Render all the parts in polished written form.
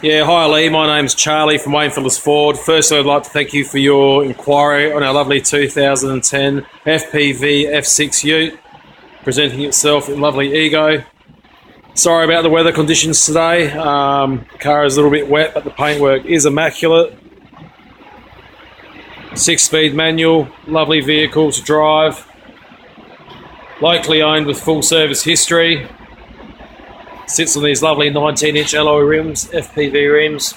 Yeah, hi Lee, my name's Charlie from Wayne Phillips Ford. Firstly, I'd like to thank you for your inquiry on our lovely 2010 FPV F6 ute, presenting itself in lovely Ego. Sorry about the weather conditions today. The car is a little bit wet, but the paintwork is immaculate. 6-speed manual, lovely vehicle to drive. Locally owned with full service history. Sits on these lovely 19-inch alloy rims, FPV rims.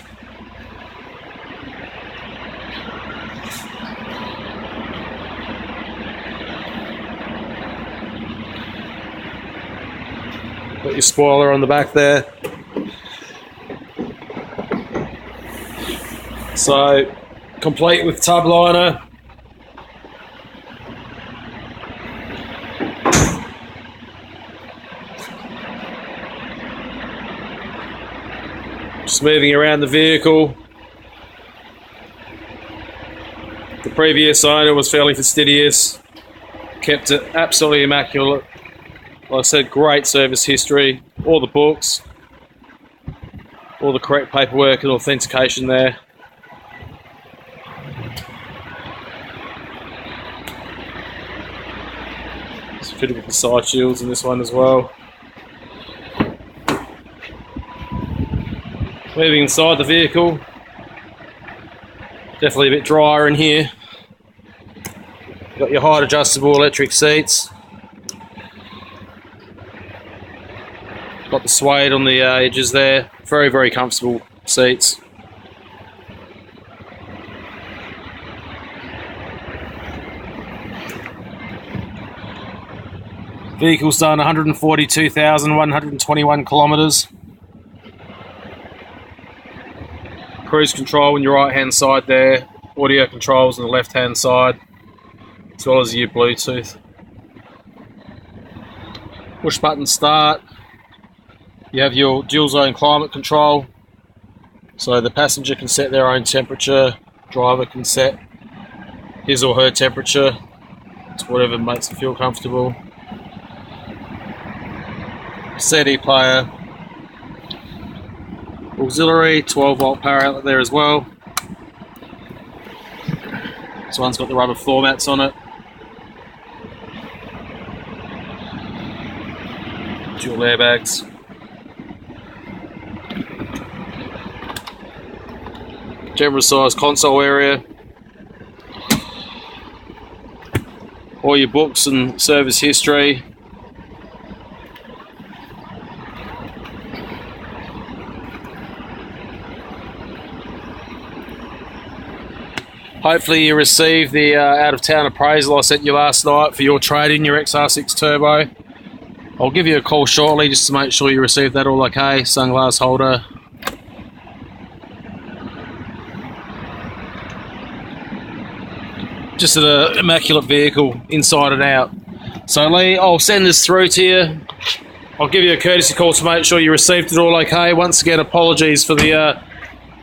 Got your spoiler on the back there. So, complete with tub liner. Just moving around the vehicle. The previous owner was fairly fastidious, kept it absolutely immaculate. Like I said, great service history, all the books, all the correct paperwork and authentication there. It's fitted with the side shields in this one as well. Moving inside the vehicle, definitely a bit drier in here. You've got your height adjustable electric seats. Got the suede on the edges there. Very, very comfortable seats. Vehicle's done 142,121 kilometres. Cruise control on your right hand side there, audio controls on the left hand side, as well as your Bluetooth. Push button start. You have your dual zone climate control, so the passenger can set their own temperature, driver can set his or her temperature to whatever makes them feel comfortable. CD player. Auxiliary 12-volt power outlet there as well. This one's got the rubber floor mats on it. Dual airbags. Generous size console area. All your books and service history. Hopefully you received the out-of-town appraisal I sent you last night for your trade-in, your XR6 Turbo. I'll give you a call shortly just to make sure you received that all okay. Sunglass holder. Just an immaculate vehicle, inside and out. So Lee, I'll send this through to you. I'll give you a courtesy call to make sure you received it all okay. Once again, apologies for the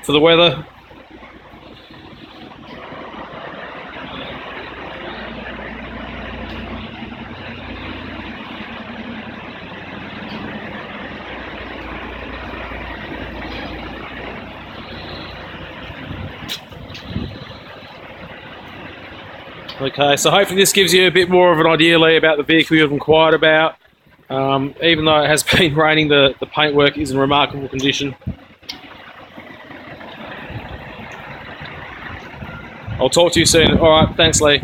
weather. Okay, so hopefully this gives you a bit more of an idea, Lee, about the vehicle you've inquired about. Even though it has been raining, the paintwork is in remarkable condition. I'll talk to you soon. Alright, thanks Lee.